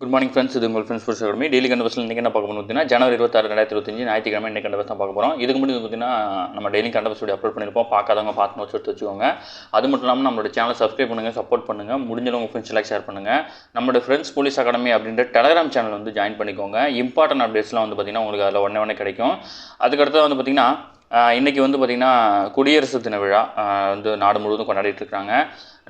Good morning friends. இது உங்கள் friends foods academy. Daily கண்டவர்ஸில் இன்றைக்கி என்ன பார்க்க போகணும் பார்த்தீங்கன்னா ஜனவரி 26, 2025 ஞாயிற்றுக்கிழமை இன்றைக்கி கண்டவர்ஸ் தான் பார்க்க போகிறோம். இதுக்கு முன்னாடி பார்த்தீங்கன்னா நம்ம டெய்லி கண்டவர்ஸ் வீடியோ அப்லோட் பண்ணியிருப்போம். பார்க்காதவங்க பார்த்து நோட்ஸ் எடுத்து வச்சுக்கோங்க. அது மட்டும் இல்லாமல் நம்மளோட சேனலை சப்ஸ்கிரைப் பண்ணுங்கள், சப்போர்ட் பண்ணுங்கள், முடிஞ்சளவு உங்கள் ஃப்ரெண்ட்ஸ் எல்லாம் ஷேர் பண்ணுங்கள். நம்மளோட ஃப்ரெண்ட்ஸ் போலீஸ் அகாடமி அப்படின்ற டெலகிராம் சேனல் வந்து ஜாயின் பண்ணிக்கோங்க. இம்பார்ட்டன்ட் அப்டேட்ஸ்லாம் வந்து பார்த்திங்கன்னா உங்களுக்கு அதில் உடனே கிடைக்கும். அதுக்கடுத்து வந்து பார்த்திங்கன்னா இன்றைக்கி வந்து பார்த்திங்கன்னா குடியரசு தின விழா வந்து நாடு முழுவதும் கொண்டாடிட்டு இருக்காங்க.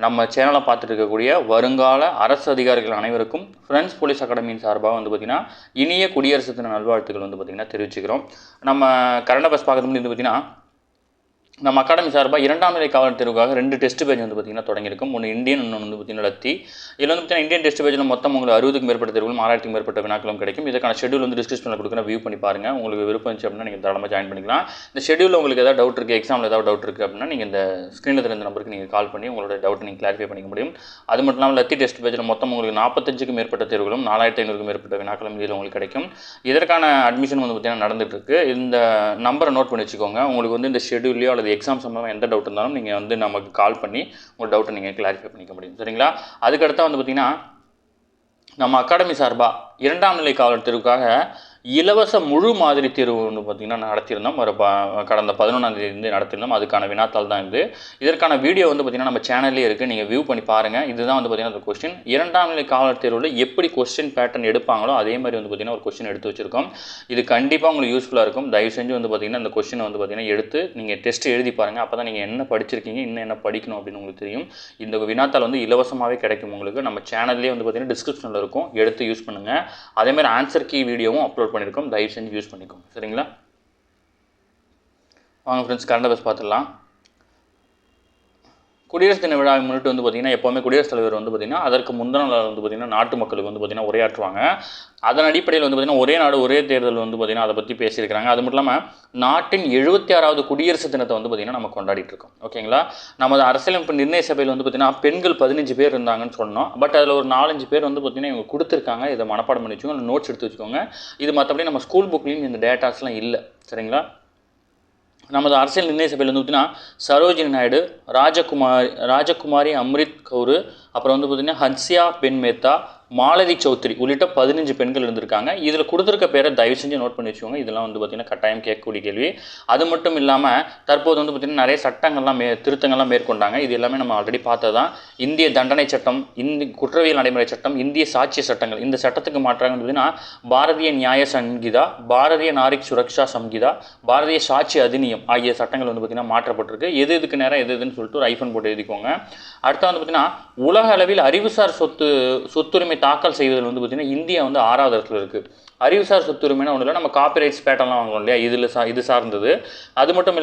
நம்ம சேனலை பார்த்துட்டு இருக்கக்கூடிய வருங்கால அரசு அதிகாரிகள் அனைவருக்கும் ஃப்ரெண்ட்ஸ் போலீஸ் அகாடமியின் சார்பாக வந்து பார்த்திங்கன்னா இனிய குடியரசு தின நல்வாழ்த்துக்கள் வந்து பார்த்திங்கன்னா தெரிவிச்சுக்கிறோம். நம்ம கரண்ட் அஃபேர்ஸ் பார்க்கறது வந்து பார்த்திங்கன்னா நம்ம அகாடமி சார்பாக 2ஆம் நிலை காவலர் தேர்வுக்காக 2 டெஸ்ட் பேஜ் வந்து பார்த்திங்கன்னா தொடங்கியிருக்கும். ஒன்று இந்தியன், இன்னொன்று வந்து பார்த்திங்கன்னா லத்தி. இதில் வந்து பார்த்திங்கன்னா இந்தியன் டெஸ்ட் பேஜில் மொத்தம் உங்களுக்கு 60க்கும் மேற்பட்ட தேர்வுகளும் 6000க்கும் மேற்பட்ட வினாக்களும் கிடைக்கும். இதுக்கான ஷெடியூல் வந்து டிஸ்கிரிப்ஷனில் கொடுக்குற வியூ பண்ணி பாருங்கள். உங்களுக்கு விருப்பம் இருந்துச்சு அப்படின்னா நீங்கள் தாராளமாக ஜாயின் பண்ணிக்கலாம். இந்த ஷெடியூலில் உங்களுக்கு ஏதாவது டவுட் இருக்குது, எக்ஸாமில் ஏதாவது டவுட் இருக்குது அப்படின்னா நீங்கள் இந்த ஸ்க்ரீனில் தெரிந்த நம்பருக்கு நீங்கள் கால் பண்ணி உங்களோட டவுட்டை நீங்கள் கிளாரிஃபை பண்ணிக்க முடியும். அது மட்டும் இல்லாமல் லத்தி டெஸ்ட் பேஜில் மொத்தம் உங்களுக்கு 45க்கும் மேற்பட்ட தேர்வுகளும் 4500க்கும் மேற்பட்ட வினாக்களும் இதில் உங்களுக்கு கிடைக்கும். இதற்கான அட்மிஷன் வந்து பார்த்திங்கன்னா நடந்துகிட்டு இருக்குது. இந்த நம்பரை நோட் பண்ணி வச்சுக்கோங்க. உங்களுக்கு வந்து இந்த ஷெடியூலையோ அல்லது எக்ஸாம் சம்பந்தமாக எந்த டவுட் இருந்தாலும் நீங்கள் வந்து நமக்கு கால் பண்ணி உங்கள் டவுட்டை நீங்கள் கிளாரிஃபை பண்ணிக்க முடியும். சரிங்களா? அதுக்கடுத்து வந்து பார்த்திங்கன்னா நம்ம அகாடமி சார்பாக 2ஆம் நிலை காவலர் தேர்வுக்காக இலவச முழு மாதிரி தேர்வு வந்து பார்த்திங்கன்னா நடத்தியிருந்தோம். கடந்த 11ஆம் தேதி நடத்தியிருந்தோம். அதுக்கான வினாத்தாள் தான் இது. இதற்கான வீடியோ வந்து பார்த்திங்கன்னா நம்ம சேனல்லே இருக்குது, நீங்கள் வியூ பண்ணி பாருங்கள். இதுதான் வந்து பார்த்திங்கன்னா அந்த கொஸ்டின். 2ஆம் நிலை காவலர் தேர்வில் எப்படி கொஸ்டின் பேட்டர்ன் எடுப்பாங்களோ அதே மாதிரி வந்து பார்த்திங்கன்னா ஒரு கொஸ்டின் எடுத்து வச்சுருக்கோம். இது கண்டிப்பாக உங்களுக்கு யூஸ்ஃபுல்லாக இருக்கும். தயவு செஞ்சு வந்து பார்த்திங்கன்னா இந்த கொஸ்டினை வந்து பார்த்திங்கன்னா எடுத்து நீங்கள் டெஸ்ட் எழுதி பாருங்கள். அப்போ தான் நீங்கள் என்ன படிச்சிருக்கீங்க, இன்னும் என்ன படிக்கணும் அப்படின்னு உங்களுக்கு தெரியும். இந்த வினாத்தாள் வந்து இலவசமாகவே கிடைக்கும் உங்களுக்கு. நம்ம சேனல்லே வந்து பார்த்திங்கன்னா டிஸ்கிரிப்ஷனில் இருக்கும், எடுத்து யூஸ் பண்ணுங்கள். அதேமாதிரி ஆன்சர் கீ வீடியோவும் அப்லோட் பண்ணியிருக்கோம். தயவு செஞ்சு யூஸ் பண்ணிக்கோங்க. சரிங்களா? வாங்க ஃப்ரெண்ட்ஸ், கரண்ட் அஃபேர்ஸ் பார்த்துடலாம். குடியரசு தின விழாவை முன்னிட்டு வந்து பார்த்திங்கன்னா எப்போவுமே குடியரசுத் தலைவர் வந்து பார்த்திங்கன்னா அதற்கு முந்தின நாள் வந்து பார்த்திங்கன்னா நாட்டு மக்களுக்கு வந்து பார்த்திங்கன்னா உரையாற்றுவாங்க. அதன் அடிப்படையில் வந்து பார்த்திங்கன்னா ஒரே நாடு ஒரே தேர்தல் வந்து பார்த்திங்கன்னா அதை பற்றி பேசியிருக்கிறாங்க. அது மட்டும் இல்லாமல் நாட்டின் 76வது குடியரசு தினத்தை வந்து பார்த்திங்கன்னா நம்ம கொண்டாடிட்டு இருக்கோம். ஓகேங்களா? நமது அரசியலமைப்பு நிர்ணய சபையில் வந்து பார்த்திங்கன்னா பெண்கள் 15 பேர் இருந்தாங்கன்னு சொன்னோம். பட் அதில் ஒரு 4-5 பேர் வந்து பார்த்திங்கன்னா இவங்க கொடுத்துருக்காங்க. இதை மனப்பாடம் பண்ணி வச்சுக்கோங்க, நோட்ஸ் எடுத்து வச்சுக்கோங்க. இது மற்றபடி நம்ம ஸ்கூல் புக்லேயும் இந்த டேட்டாஸ்லாம் இல்லை. சரிங்களா? நமது அரசியல் நிர்ணய சபையில் வந்து பார்த்திங்கன்னா சரோஜினி நாயுடு, ராஜகுமாரி அம்ரித் கவுர், அப்புறம் வந்து பார்த்திங்கன்னா ஹன்சியா பென் மேத்தா, மாலதி சௌத்ரி உள்ளிட்ட 15 பெண்கள் இருந்திருக்காங்க. இதில் கொடுத்துருக்க பேரை தயவு செஞ்சு நோட் பண்ணி வச்சுக்கோங்க. இதெல்லாம் வந்து பார்த்திங்கன்னா கட்டாயம் கேட்கக்கூடிய கேள்வி. அது மட்டும் இல்லாமல் தற்போது வந்து பார்த்திங்கன்னா நிறைய சட்டங்கள்லாம் திருத்தங்கள்லாம் மேற்கொண்டாங்க. இது எல்லாமே நம்ம ஆல்ரெடி பார்த்தது தான். இந்திய தண்டனை சட்டம், இந்திய குற்றவியல் நடைமுறை சட்டம், இந்திய சாட்சிய சட்டங்கள். இந்த சட்டத்துக்கு மாற்றாக வந்து பார்த்திங்கன்னா பாரதிய நியாய சங்கீதா, பாரதிய நாரிக் சுரக்ஷா சங்கீதா, பாரதிய சாட்சி அதிநியம் ஆகிய சட்டங்கள் வந்து பார்த்திங்கன்னா மாற்றப்பட்டிருக்கு. எதுக்கு நேரம் எதுன்னு சொல்லிட்டு ஒரு ஐஃபோன் போட்டு எழுதிக்கோங்க. அடுத்து வந்து பார்த்திங்கன்னா உலக அளவில் அறிவுசார் சொத்துரிமை தாக்கல் செய்வதில் வந்து பார்த்திங்கன்னா இந்தியா வந்து 6வது இடத்துல இருக்குது. அறிவுசார் சொத்துரிமைனா ஒன்றும் இல்லை, நம்ம காப்பிரைட்ஸ் பேட்டர்லாம் வாங்குவோம் இல்லையா, இது சார்ந்தது. அது மட்டும்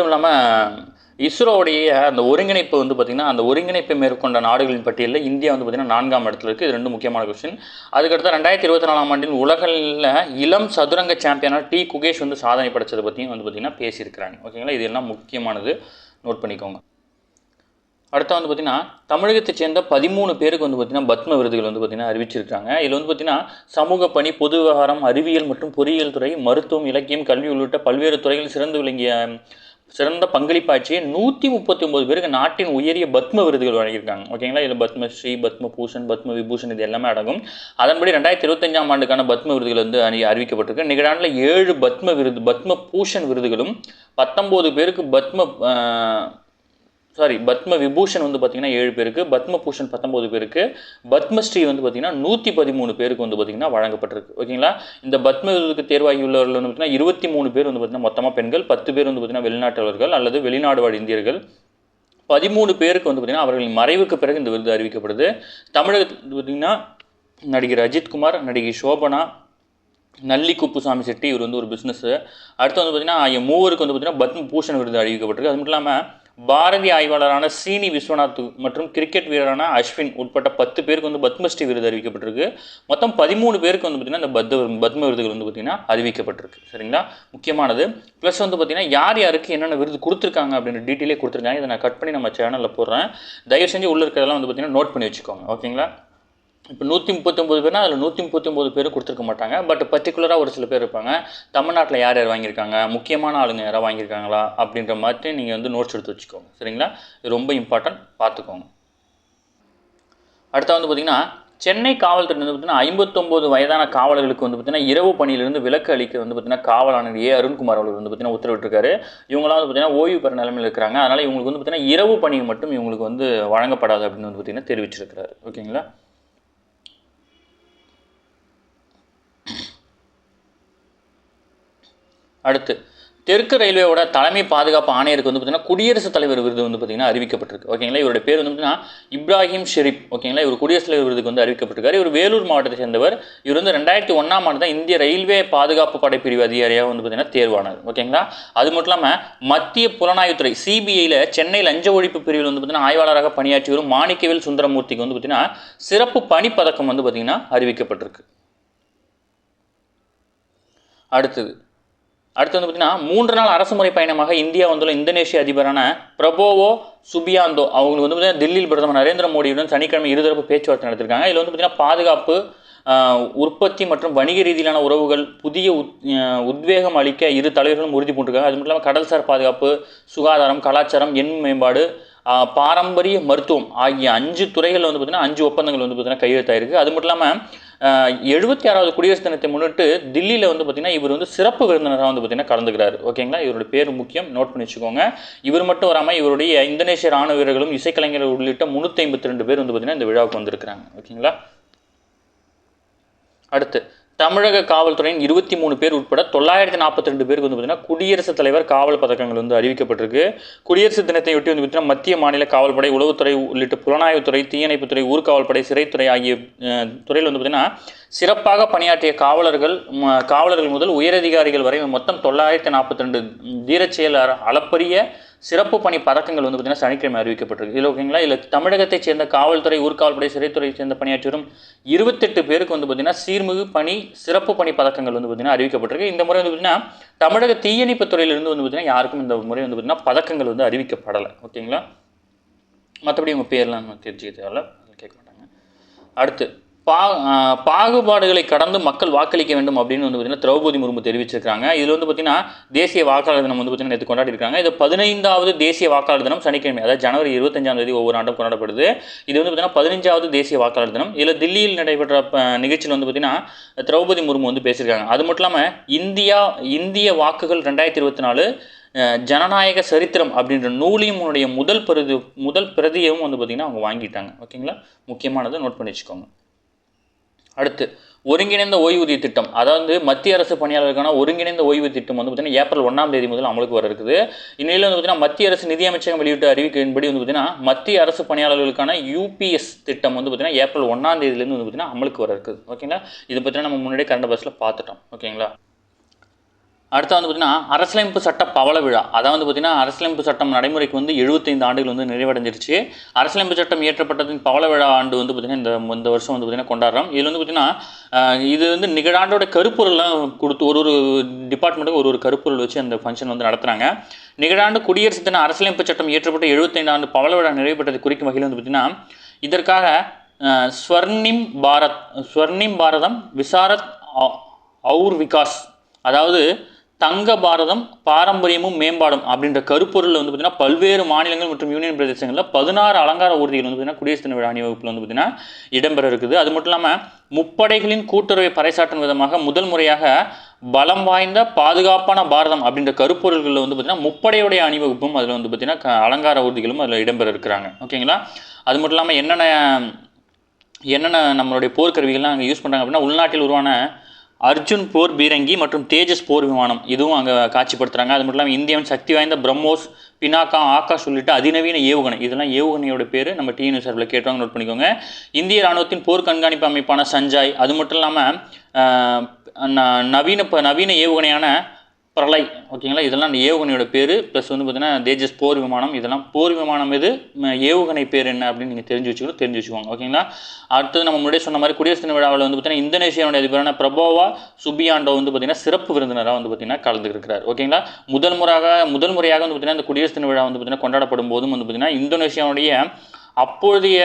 இல்லாமல் இஸ்ரோவுடைய அந்த ஒருங்கிணைப்பு வந்து பார்த்திங்கன்னா அந்த ஒருங்கிணைப்பை மேற்கொண்ட நாடுகளின் பட்டியலில் இந்தியா வந்து பார்த்திங்கன்னா 4ஆம் இடத்துல இருக்குது. இது 2 முக்கியமான கொஸ்டின். அதுக்கடுத்து 2024ஆம் ஆண்டில் உலகில் இளம் சதுரங்க சாம்பியனாக டி குகேஷ் வந்து சாதனை படைச்சதை பற்றியும் வந்து பார்த்திங்கன்னா பேசியிருக்கிறாங்க. ஓகேங்களா? இது எல்லாம் முக்கியமானது, நோட் பண்ணிக்கோங்க. அடுத்து வந்து பார்த்திங்கன்னா தமிழகத்தை சேர்ந்த 13 பேருக்கு வந்து பார்த்திங்கன்னா பத்ம விருதுகள் வந்து பார்த்திங்கன்னா அறிவிச்சிருக்காங்க. இதில் வந்து பார்த்திங்கன்னா சமூக பணி, பொது விவகாரம், அறிவியல் மற்றும் பொறியியல் துறை, மருத்துவம், இலக்கியம், கல்வி உள்ளிட்ட பல்வேறு துறைகளில் சிறந்த பங்களிப்பாட்சியை 139 பேருக்கு நாட்டின் உயரிய பத்ம விருதுகள் வழங்கியிருக்காங்க. ஓகேங்களா? இதில் பத்மஸ்ரீ, பத்ம பூஷன், பத்ம விபூஷன் இது எல்லாமே அடங்கும். அதன்படி 2025ஆம் ஆண்டுக்கான பத்ம விருதுகள் வந்து அறிவிக்கப்பட்டிருக்கு. நிகழாண்டில் 7 பத்ம பூஷன் விருதுகளும் 19 பேருக்கு பத்ம விபூஷன் வந்து பார்த்திங்கன்னா 7 பேருக்கு, பத்ம பூஷன் 19 பேருக்கு, பத்மஸ்ரீ வந்து பார்த்திங்கன்னா 113 பேருக்கு வந்து பார்த்திங்கன்னா வழங்கப்பட்டிருக்கு. ஓகேங்களா? இந்த பத்ம விருதுக்கு தேர்வாகி உள்ளவர்கள் வந்து பார்த்திங்கன்னா 23 பேர் வந்து பார்த்திங்கன்னா மொத்தமாக பெண்கள், 10 பேர் வந்து பார்த்திங்கன்னா வெளிநாட்டவர்கள் அல்லது வெளிநாடு வாழ் இந்தியர்கள், 13 பேருக்கு வந்து பார்த்திங்கன்னா அவர்களின் மறைவுக்கு பிறகு இந்த விருது அறிவிக்கப்படுது. தமிழகத்தில் பார்த்திங்கன்னா நடிகர் அஜித்குமார், நடிகை சோபனா, நல்லி குப்புசாமி செட்டி, இவர் வந்து ஒரு பிஸ்னஸ். அடுத்து வந்து பார்த்திங்கன்னா மூவருக்கு வந்து பார்த்திங்கன்னா பத்ம பூஷன் விருது அறிவிக்கப்பட்டிருக்கு. அது மட்டும் இல்லாமல் பாரதிய ஆய்வாளரான சீனி விஸ்வநாத் மற்றும் கிரிக்கெட் வீரரான அஸ்வின் உட்பட்ட 10 பேருக்கு வந்து பத்மஸ்ரீ விருது அறிவிக்கப்பட்டிருக்கு. மொத்தம் 13 பேருக்கு வந்து பார்த்திங்கன்னா இந்த பத்ம விருதுகள் வந்து பார்த்திங்கன்னா அறிவிக்கப்பட்டிருக்கு. சரிங்களா? முக்கியமானது. ப்ளஸ் வந்து பார்த்திங்கன்னா யாருக்கு என்னென்ன விருது கொடுத்துருக்காங்க அப்படின்ற டீட்டெயிலே கொடுத்துருக்காங்க. இதை நான் கட் பண்ணி நம்ம சேனலில் போடுறேன். தயவு செஞ்சு உள்ள இருக்கிறதெல்லாம் வந்து பார்த்திங்கன்னா நோட் பண்ணி வச்சுக்கோங்க. ஓகேங்களா? இப்போ 139 பேர்னா அதில் 139 பேர் கொடுத்துருக்க மாட்டாங்க. பட் பர்டிகுலராக ஒரு சில பேர் இருப்பாங்க. தமிழ்நாட்டில் யார் வாங்கியிருக்காங்க, முக்கியமான ஆளுங்க யாராவது வாங்கியிருக்காங்களா அப்படின்ற மாதிரி நீங்கள் வந்து நோட்ஸ் எடுத்து வச்சுக்கோங்க. சரிங்களா? இது ரொம்ப இம்பார்ட்டன்ட், பார்த்துக்கோங்க. அடுத்து வந்து பார்த்திங்கன்னா சென்னை காவல்துறை வந்து பார்த்திங்கன்னா 59 வயதான காவலர்களுக்கு வந்து பார்த்திங்கன்னா இரவு பணியிலிருந்து விலக்கு அளிக்க வந்து பார்த்திங்கன்னா காவல் ஆணையர் ஏ அருண்குமார் அவர்கள் வந்து பார்த்திங்கன்னா உத்தரவிட்டிருக்காரு. இவங்களாம் வந்து பார்த்திங்கன்னா ஓய்வு பெற நிலைமையில் இருக்கிறாங்க. அதனால் இவங்களுக்கு வந்து பார்த்திங்கன்னா இரவு பணி மட்டும் இவங்களுக்கு வந்து வழங்கப்படாது அப்படின்னு வந்து பார்த்திங்கன்னா தெரிவிச்சிருக்கிறாரு. ஓகேங்களா. அடுத்து தெற்கு ரயில்வேயோட தலைமை பாதுகாப்பு ஆணையருக்கு வந்து பார்த்திங்கன்னா குடியரசுத் தலைவர் விருது வந்து பார்த்திங்கன்னா அறிவிக்கப்பட்டிருக்கு. ஓகேங்களா. இவருடைய பேர் வந்து பார்த்திங்கன்னா இப்ராஹிம் ஷெரீப். ஓகேங்களா. இவர் குடியரசுத் தலைவர் விருதுக்கு வந்து அறிவிக்கப்பட்டிருக்காரு. இவர் வேலூர் மாவட்டத்தை சேர்ந்தவர். இவர் வந்து 2001ஆம் ஆண்டு தான் இந்திய ரயில்வே பாதுகாப்பு படைப்பிரிவு அதிகாரியாக வந்து பார்த்திங்கன்னா தேர்வானார். ஓகேங்களா. அது மட்டும் இல்லாமல் மத்திய புலனாய்வுத்துறை சிபிஐயில் சென்னை லஞ்ச ஒழிப்பு பிரிவில் வந்து பார்த்திங்கன்னா ஆய்வாளராக பணியாற்றி வரும் மாணிக்கவேல் சுந்தரமூர்த்திக்கு வந்து பார்த்திங்கன்னா சிறப்பு பணிப்பதக்கம் வந்து பார்த்திங்கன்னா அறிவிக்கப்பட்டிருக்கு. அடுத்து வந்து பார்த்தீங்கன்னா 3 நாள் அரசுமுறை பயணமாக இந்தியா வந்துள்ள இந்தோனேஷிய அதிபரான பிரபோவோ சுபியாந்தோ அவங்களுக்கு வந்து பார்த்தீங்கன்னா தில்லியில் பிரதமர் நரேந்திர மோடியுடன் சனிக்கிழமை இருதரப்பு பேச்சுவார்த்தை நடத்திருக்காங்க. இதில் வந்து பார்த்தீங்கன்னா பாதுகாப்பு, உற்பத்தி மற்றும் வணிக ரீதியிலான உறவுகள் புதிய உத்வேகம் அளிக்க இரு தலைவர்களும் உறுதி பூண்டிருக்காங்க. அது மட்டும் இல்லாமல் கடல்சார் பாதுகாப்பு, சுகாதாரம், கலாச்சாரம், எண் மேம்பாடு, பாரம்பரிய மருத்துவம் ஆகிய 5 துறைகளில் வந்து பார்த்தீங்கன்னா 5 ஒப்பந்தங்கள் வந்து பார்த்தீங்கன்னா கையெழுத்தாயிருக்கு. அது மட்டும் இல்லாமல் 76வது குடியரசு தினத்தை முன்னிட்டு தில்லியில் வந்து பார்த்திங்கன்னா இவர் வந்து சிறப்பு விருந்தினராக வந்து பார்த்திங்கன்னா கலந்துக்கிறார். ஓகேங்களா. இவருடைய பேர் முக்கியம், நோட் பண்ணி வச்சுக்கோங்க. இவர் மட்டும் வராமல் இவருடைய இந்தோனேஷிய ராணுவ வீரர்களும் இசைக்கலைஞர்கள் உள்ளிட்ட 352 பேர் வந்து பார்த்திங்கன்னா இந்த விழாவுக்கு வந்திருக்கிறாங்க. ஓகேங்களா. அடுத்து தமிழக காவல்துறையின் 23 பேர் உட்பட 942 பேருக்கு வந்து பார்த்தீங்கன்னா குடியரசுத் தலைவர் காவல் பதக்கங்கள் வந்து அறிவிக்கப்பட்டிருக்கு. குடியரசு தினத்தை ஒட்டி வந்து பார்த்தீங்கன்னா மத்திய மாநில காவல்படை, உளவுத்துறை உள்ளிட்ட புலனாய்வுத்துறை, தீயணைப்புத்துறை, ஊர்காவல்படை, சிறைத்துறை ஆகிய துறையில் வந்து பார்த்தீங்கன்னா சிறப்பாக பணியாற்றிய காவலர்கள் முதல் உயரதிகாரிகள் வரை மொத்தம் 942 தீரச்செயல் அளப்பரிய சிறப்பு பணி பதக்கங்கள் வந்து பார்த்தீங்கன்னா சனிக்கிழமை அறிவிக்கப்பட்டிருக்கு. இதில் ஓகேங்களா. இதில் தமிழகத்தைச் சேர்ந்த காவல்துறை, ஊர்காவல்படை, சிறைத்துறையை சேர்ந்த பணியாற்றி வரும் 28 பேருக்கு வந்து பார்த்தீங்கன்னா சீர்மிகு பணி சிறப்பு பணி பதக்கங்கள் வந்து பார்த்தீங்கன்னா அறிவிக்கப்பட்டிருக்கு. இந்த முறை வந்து பார்த்தீங்கன்னா தமிழக தீயணைப்பு துறையிலிருந்து வந்து பார்த்தீங்கன்னா யாருக்கும் இந்த முறை வந்து பார்த்தீங்கன்னா பதக்கங்கள் வந்து அறிவிக்கப்படலை. ஓகேங்களா. மற்றபடி உங்கள் பேர்லாம் நம்ம தெரிஞ்சுக்க தேவையில்ல, கேட்க மாட்டாங்க. அடுத்து பாகுபாடுகளை கடந்து மக்கள் வாக்களிக்க வேண்டும் அப்படின்னு வந்து பார்த்தீங்கன்னா திரௌபதி முர்மு தெரிவிச்சிருக்காங்க. இதில் வந்து பார்த்தீங்கன்னா தேசிய வாக்காளர் தினம் வந்து பார்த்தீங்கன்னா நேற்று கொண்டாடி இருக்காங்க. இது 15வது தேசிய வாக்காளர் தினம் சனிக்கிழமை, அதாவது ஜனவரி 25ஆம் தேதி ஒவ்வொரு ஆண்டும் கொண்டாடப்படுது. இது வந்து பார்த்தீங்கன்னா 15வது தேசிய வாக்காளர் தினம். இதில் தில்லியில் நடைபெற்ற நிகழ்ச்சியில் வந்து பார்த்தீங்கன்னா திரௌபதி முர்மு வந்து பேசியிருக்காங்க. அது மட்டும் இல்லாமல் இந்திய வாக்குகள் 2024 ஜனநாயக சரித்திரம் அப்படின்ற நூலினுடைய முதல் பிரதியவும் வந்து பார்த்திங்கன்னா அவங்க வாங்கிட்டாங்க. ஓகேங்களா. முக்கியமானதை நோட் பண்ணி வச்சுக்கோங்க. அடுத்து ஒருங்கிணைந்த ஓய்வூதிய திட்டம், அதாவது மத்திய அரசு பணியாளர்களுக்கான ஒருங்கிணைந்த ஓய்வு திட்டம் வந்து பார்த்தீங்கன்னா ஏப்ரல் 1ஆம் தேதி முதல் அமலுக்கு வர இருக்குது. இந்நிலையில் வந்து பார்த்தீங்கன்னா மத்திய அரசு நிதியமைச்சகம் வெளியிட்ட அறிவிக்கையின்படி வந்து பார்த்தீங்கன்னா மத்திய அரசு பணியாளர்களுக்கான யூபிஎஸ் திட்டம் வந்து பார்த்தீங்கன்னா ஏப்ரல் 1ஆம் தேதியிலேருந்து வந்து பார்த்தீங்கன்னா அமலுக்கு வர இருக்குது. ஓகேங்களா. இதை பற்றினா நம்ம முன்னாடியே கரண்ட் அஃபேர்ஸில் பார்த்துட்டோம். ஓகேங்களா. அடுத்து வந்து பார்த்திங்கன்னா அரசியலமைப்பு சட்ட பவள விழா, அதாவது வந்து பார்த்திங்கன்னா அரசியலமைப்பு சட்டம் நடைமுறைக்கு வந்து 75 ஆண்டுகள் வந்து நிறைவடைஞ்சிருச்சு. அரசியலமைப்பு சட்டம் இயற்றப்பட்டதின் பவள விழா ஆண்டு வந்து பார்த்திங்கன்னா இந்த வருஷம் வந்து பார்த்திங்கன்னா கொண்டாடுறோம். இதில் வந்து பார்த்திங்கன்னா இது வந்து நிகழாண்டோட கருப்பொருள்லாம் கொடுத்து ஒரு டிபார்ட்மெண்ட்டுக்கு ஒரு கருப்பொருள் வச்சு அந்த ஃபங்க்ஷன் வந்து நடத்துகிறாங்க. நிகழாண்டு குடியரசு தின அரசியலமைப்பு சட்டம் இயற்றப்பட்ட 75 ஆண்டு பவள விழா நிறைவேற்றதை குறிக்கும் வகையில் வந்து பார்த்திங்கன்னா இதற்காக ஸ்வர்ணிம் பாரதம் விசாரத் ஔர் விகாஸ், அதாவது தங்க பாரதம் பாரம்பரியமும் மேம்பாடும் அப்படின்ற கருப்பொருளில் வந்து பார்த்திங்கன்னா பல்வேறு மாநிலங்கள் மற்றும் யூனியன் பிரதேசங்களில் 16 அலங்கார ஊர்திகள் வந்து பார்த்திங்கன்னா குடியரசு தின விழா அணிவகுப்பில் வந்து பார்த்திங்கன்னா இடம்பெற இருக்குது. அது மட்டும் இல்லாமல் முப்படைகளின் கூட்டுறவை பறைசாற்றும் விதமாக முதல் முறையாக பலம் வாய்ந்த பாதுகாப்பான பாரதம் அப்படின்ற கருப்பொருள்களில் வந்து பார்த்திங்கன்னா முப்படையுடைய அணிவகுப்பும் அதில் வந்து பார்த்திங்கன்னா அலங்கார ஊர்திகளும் அதில் இடம்பெற இருக்கிறாங்க. ஓகேங்களா. அது மட்டும் இல்லாமல் என்னென்ன நம்மளுடைய போர்க்கருவிகள்லாம் அங்கே யூஸ் பண்ணுறாங்க அப்படின்னா உள்நாட்டில் உருவான அர்ஜுன் போர் பீரங்கி மற்றும் தேஜஸ் போர் விமானம் இதுவும் அங்கே காட்சிப்படுத்துகிறாங்க. அது மட்டும் இல்லாமல் இந்தியாவின் சக்தி வாய்ந்த பிரம்மோஸ், பினாக்கா, ஆகாஷ் உள்ளிட்ட அதிநவீன ஏவுகணை, இதெல்லாம் ஏவுகணையோட பேர் நம்ம டிஎன்யூ சார்பில் கேட்டுவாங்க, நோட் பண்ணிக்கோங்க. இந்திய ராணுவத்தின் போர் கண்காணிப்பு அமைப்பான சஞ்சாய், அது மட்டும் இல்லாமல் நவீன ஏவுகணையான பிரளய். ஓகேங்களா. இதெல்லாம் அந்த ஏவுகணையோட பேர். ப்ளஸ் வந்து பார்த்தீங்கன்னா தேஜஸ் போர் விமானம், இதெல்லாம் போர் விமானம் எது, ஏவுகணை பேர் என்ன அப்படின்னு நீங்கள் தெரிஞ்சு வச்சுக்கோங்க. ஓகேங்களா. அடுத்தது நம்ம முன்னாடியே சொன்ன மாதிரி குடியரசு தின விழாவில் வந்து பார்த்தீங்கன்னா இந்தோனேஷியாவுடைய அதிபரான பிரபோவோ சுபியாண்டோ வந்து பார்த்தீங்கன்னா சிறப்பு விருந்தினராக வந்து பார்த்தீங்கன்னா கலந்துருக்கிறார். ஓகேங்களா. முதல் முறையாக வந்து பார்த்தீங்கன்னா இந்த குடியரசு தின விழா வந்து பார்த்தீங்கன்னா கொண்டாடப்படும் போதும் வந்து பார்த்தீங்கன்னா இந்தோனேஷியாவுடைய அப்போதைய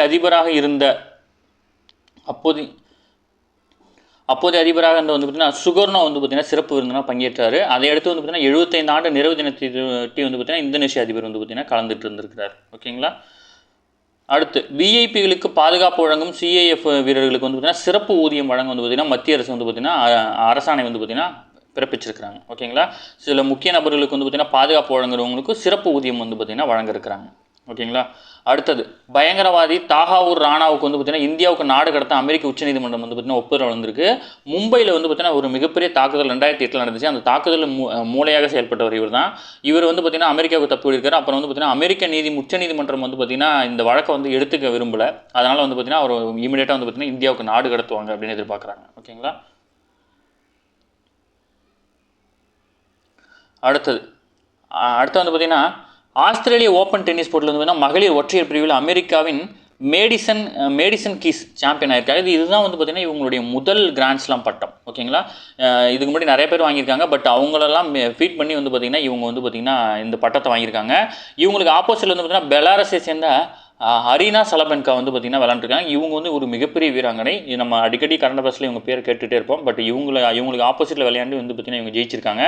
அதிபராக இருந்த அதிபராக வந்து பார்த்தீங்கன்னா சுகர்னோ வந்து பார்த்தீங்கன்னா சிறப்பு விருந்தினராக பங்கேற்றார். அதை அடுத்து வந்து பார்த்தீங்கன்னா 75 ஆண்டு நிறைவு தினத்தை வந்து பார்த்தீங்கன்னா இந்தோனேஷிய அதிபர் வந்து பார்த்தீங்கன்னா கலந்துட்டு இருந்திருக்கிறார். ஓகேங்களா. அடுத்து விஐபிகளுக்கு பாதுகாப்பு வழங்கும் சிஐஎஃப் வீரர்களுக்கு வந்து பார்த்திங்கன்னா சிறப்பு ஊதியம் வழங்க வந்து பார்த்திங்கன்னா மத்திய அரசு வந்து பார்த்திங்கன்னா அரசாணை வந்து பார்த்திங்கன்னா பிறப்பிச்சிருக்கிறாங்க. ஓகேங்களா. சில முக்கிய நபர்களுக்கு வந்து பார்த்திங்கன்னா பாதுகாப்பு வழங்குறவங்களுக்கு சிறப்பு ஊதியம் வந்து பார்த்திங்கன்னா வழங்க இருக்கிறாங்க. ஓகேங்களா. அடுத்தது பயங்கரவாதி தாஹாவூர் ராணாவுக்கு வந்து பார்த்திங்கன்னா இந்தியாவுக்கு நாடு கடத்த அமெரிக்க உச்சநீதிமன்றம் வந்து பார்த்திங்கன்னா ஒப்புதல் வளர்ந்துருக்கு. மும்பையில் வந்து பார்த்திங்கன்னா ஒரு மிகப்பெரிய தாக்குதல் 2008 நடந்துச்சு. அந்த தாக்குதல் மூளையாக செயல்பட்டவர் இவர் தான். இவர் வந்து பார்த்திங்கன்னா அமெரிக்காவுக்கு தப்பு இருக்கார். அப்புறம் வந்து பார்த்திங்கன்னா அமெரிக்க உச்சநீதிமன்றம் வந்து பார்த்திங்கன்னா இந்த வழக்கை வந்து எடுத்துக்க விரும்பலை. அதனால் வந்து பார்த்திங்கன்னா அவர் இமீடியட்டாக வந்து பார்த்திங்கன்னா இந்தியாவுக்கு நாடு கடத்துவாங்க அப்படின்னு எதிர்பார்க்குறாங்க. ஓகேங்களா. அடுத்து வந்து பார்த்திங்கன்னா ஆஸ்திரேலிய ஓப்பன் டென்னிஸ் போட்டியில் வந்து பார்த்திங்கன்னா மகளிர் ஒற்றையர் பிரிவில் அமெரிக்காவின் மேடிசன் கீஸ் சாம்பியன் ஆயிருக்காங்க. இதுதான் வந்து பார்த்திங்கன்னா இவங்களுடைய முதல் கிராண்ட் ஸ்லாம் பட்டம். ஓகேங்களா. இதுக்கு முன்னாடி நிறைய பேர் வாங்கியிருக்காங்க. பட் அவங்களெல்லாம் ஃபீட் பண்ணி வந்து பார்த்திங்கன்னா இவங்க வந்து பார்த்திங்கன்னா இந்த பட்டத்தை வாங்கியிருக்காங்க. இவங்களுக்கு ஆப்போசிட்டில் வந்து பார்த்திங்கன்னா பெலாரஸை சேர்ந்த அரினா சலபென்கா வந்து பார்த்திங்கன்னா விளாண்டுருக்காங்க. இவங்க வந்து ஒரு மிகப்பெரிய வீராங்கனை. நம்ம அடிக்கடி கரண்ட் பஸ்ஸில் இவங்க பேர் கேட்டுகிட்டே இருப்போம். பட் இவங்களுக்கு ஆப்போசிட்டில் விளையாண்டு வந்து பார்த்திங்கன்னா இவங்க ஜெயிச்சிருக்காங்க.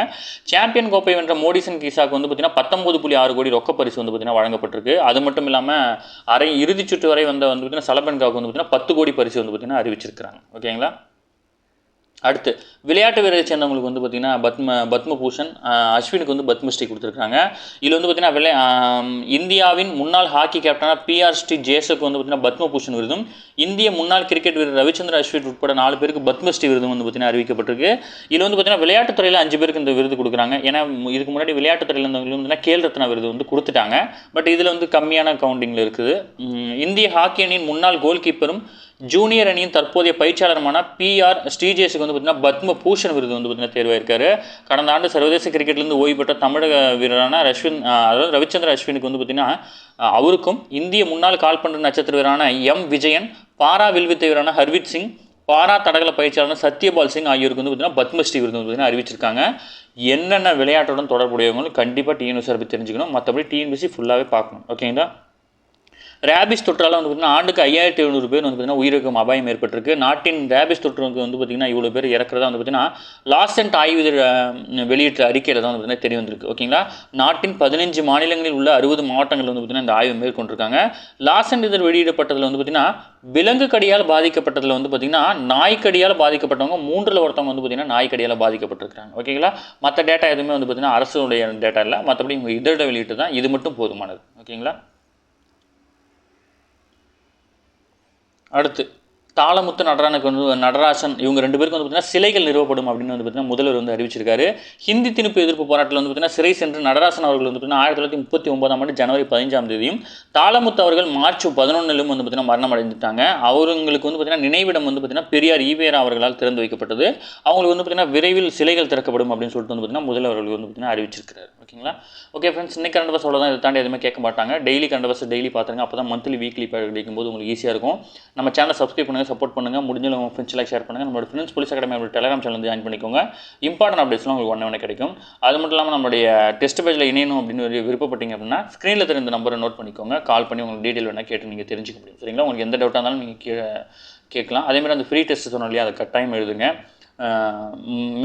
சாம்பியன் கோப்பை வென்ற மோடிசன் கீசாக்கு வந்து பார்த்திங்கன்னா 19.6 கோடி ரொக்க பரிசு வந்து பார்த்திங்கன்னா வழங்கப்பட்டிருக்கு. அது மட்டும் இல்லாமல் இறுதிச் சுற்று வரை வந்து பார்த்திங்கன்னா சலபென்காவுக்கு வந்து பார்த்திங்கன்னா 10 கோடி பரிசு வந்து பார்த்திங்கன்னா அறிவிச்சிருக்கிறாங்க. ஓகேங்களா. அடுத்து விளையாட்டு வீரரை சேர்ந்தவங்களுக்கு வந்து பார்த்திங்கன்னா பத்மபூஷன், அஸ்வினுக்கு வந்து பத்மஸ்ரீ கொடுத்துருக்காங்க. இதில் வந்து பார்த்திங்கன்னா இந்தியாவின் முன்னாள் ஹாக்கி கேப்டனான பிஆர்ஸ்டி ஜேசுக்கு வந்து பார்த்திங்கன்னா பத்மபூஷன் விருதும், இந்திய முன்னாள் கிரிக்கெட் வீரர் ரவிச்சந்திர அஸ்வின் உட்பட 4 பேருக்கு பத்மஸ்ரீ விருதும் வந்து பார்த்திங்கன்னா அறிவிக்கப்பட்டிருக்கு. இதில் வந்து பார்த்திங்கன்னா விளையாட்டுத்துறையில் 5 பேருக்கு இந்த விருது கொடுக்குறாங்க. ஏன்னா இதுக்கு முன்னாடி விளையாட்டுத்துறையில் இருந்தவங்களுக்கு வந்து கேல் ரத்னா விருது வந்து கொடுத்துட்டாங்க. பட் இதில் வந்து கம்மியான கவுண்டிங்கில் இருக்குது. இந்திய ஹாக்கி அணியின் முன்னாள் கோல் கீப்பரும் ஜூனியர் அணியின் தற்போதைய பயிற்சியாளருமான பிஆர் ஸ்ரீஜேஷுக்கு வந்து பார்த்திங்கன்னா பத்மபூஷன் விருது வந்து பார்த்திங்கன்னா தேர்வாயிருக்காரு. கடந்த ஆண்டு சர்வதேச கிரிக்கெட்லேருந்து ஓய்வு பெற்ற தமிழக வீரரான அதாவது ரவிச்சந்திர அஸ்வினுக்கு வந்து பார்த்திங்கன்னா அவருக்கும் இந்திய முன்னாள் கால்பந்து நட்சத்திர வீரரான விஜயன், பாரா வில்வித்தை வீரரான ஹர்வித் சிங், பாரா தடகள பயிற்சியாளர் சத்யபால் சிங் ஆகியோருக்கு வந்து பார்த்திங்கன்னா பத்மஸ்ரீ விருது வந்து பார்த்திங்கன்னா அறிவிச்சிருக்காங்க. என்னென்ன விளையாட்டுடன் தொடர்புடையவங்களும் கண்டிப்பாக டிஎன்பிசி பற்றி தெரிஞ்சுக்கணும். மற்றபடி டிஎன்பிசி ஃபுல்லாகவே பார்க்கணும். ஓகேங்களா. ரேபிஸ் தொற்றால் வந்து பார்த்திங்கன்னா ஆண்டுக்கு 5700 பேர் வந்து பார்த்திங்கன்னா உயிரிழக்கும் அபாயம் ஏற்பட்டிருக்கு. நாட்டின் ரேபிஸ் தொற்றுக்கு வந்து பார்த்திங்கன்னா இவ்வளோ பேர் இறக்குறதா வந்து பார்த்திங்கன்னா லாசென்ட் ஆய்வு வெளியிட்ட அறிக்கையில் தான் வந்து பார்த்திங்கன்னா தெரிய வந்திருக்கு. ஓகேங்களா. நாட்டின் 15 மாநிலங்களில் உள்ள 60 மாவட்டங்கள் வந்து பார்த்திங்கன்னா இந்த ஆய்வு மேற்கொண்டிருக்காங்க. லாசென்ட் இதழ் வெளியிடப்பட்டதில் வந்து பார்த்திங்கன்னா விலங்கு கடியால் பாதிக்கப்பட்டதில் வந்து பார்த்திங்கன்னா நாய்க்கடியால் பாதிக்கப்பட்டவங்க 3ல் ஒருத்தவங்க வந்து பார்த்திங்கன்னா நாய்க்கடியால் பாதிக்கப்பட்டிருக்காங்க. ஓகேங்களா. மற்ற டேட்டா எதுவுமே வந்து பார்த்திங்கன்னா அரசுடைய டேட்டா இல்லை. மற்றபடி இவங்க இதழ வெளியிட்டு தான் இது மட்டும் போதுமானது. ஓகேங்களா. அடுத்து தாளமுத்து நடராசன் இவங்க 2 பேருக்கு வந்து பார்த்திங்கன்னா சிலைகள் நிறுவப்படும் அப்படின்னு வந்து பார்த்திங்கன்னா முதல்வர் வந்து அறிவிச்சிருக்காரு. ஹிந்தி திணிப்பு எதிர்ப்பு போராட்டத்தில் வந்து பார்த்திங்கன்னா சிறை சென்று நடராசன் அவர்கள் வந்து பார்த்திங்கன்னா 1939 ஜனவரி 15 தாளமுத்து அவர்கள் மார்ச் 11 வந்து பார்த்திங்கன்னா மரணம் அடைந்துட்டாங்க. அவங்களுக்கு வந்து பார்த்திங்கன்னா நினைவிடம் வந்து பார்த்திங்கன்னா பெரியார் ஈவேரா அவர்களால் திறந்து வைக்கப்பட்டது. அவங்களுக்கு வந்து பார்த்திங்கன்னா விரைவில் சிலைகள் திறக்கப்படும் அப்படின்னு சொல்லிட்டு வந்து பார்த்திங்கன்னா முதல்வர்கள் வந்து பார்த்திங்கன்னா அறிவிச்சிருக்காரு. ஓகேங்களா. ஓகே ஃப்ரெண்ட்ஸ், இன்னைக்கு கரண்ட் பஸ் அவ்வளோதான். இதை தாண்டி எதுவுமே கேட்க மாட்டாங்க. டெய்லி கரண்ட் பஸ் டெய்லி பார்த்துருங்க. அப்போ தான் மந்த்லி வீக்லி கிடைக்கும்போது உங்களுக்கு ஈஸியாக இருக்கும். நம்ம சேனலை சப்ஸ்கிரைப் பண்ணுங்கள், சப்போர்ட் பண்ணுங்கள். முடிஞ்ச உங்கள் ஃப்ரெண்ட்ஸ்லாம் ஷேர் பண்ணுங்கள். நம்மளோட friends police academy Telegram channel join பண்ணிக்கோங்க. இம்பார்ட்டன்ட் அப்டேட்ஸ்லாம் உங்களுக்கு ஒன்றே கிடைக்கும். அது மட்டும் இல்லாமல் நம்மளுடைய டெஸ்ட் பேஜில் இணையணும் அப்படின்னு விருப்பப்பட்டீங்க அப்படின்னா ஸ்க்ரீனில் தெரிந்த நம்பரை நோட் பண்ணிக்கோங்க. கால் பண்ணி உங்களுக்கு டீட்டெயில் வேணால் கேட்டு நீங்கள் தெரிஞ்சுக்க முடியும். சரிங்களா. உங்களுக்கு எந்த டவுட்டாக இருந்தாலும் நீங்கள் கேட்கலாம். அதேமாதிரி அந்த ஃப்ரீ டெஸ்ட் சொன்னோம் இல்லையா, அதை கட்டாயம் எழுதுங்க.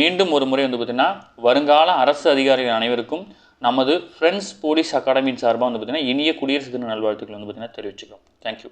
மீண்டும் ஒரு முறை வந்து பார்த்திங்கன்னா வருங்கால அரசு அதிகாரிகள் அனைவருக்கும் நமது ஃப்ரெண்ட்ஸ் போலீஸ் அகாடமியின் சார்பாக வந்து பார்த்திங்கன்னா இனிய குடியரசு தின நல்வாழ்த்துக்கள் வந்து பார்த்திங்கன்னா தெரிவிச்சுக்கிறோம். தேங்க்யூ.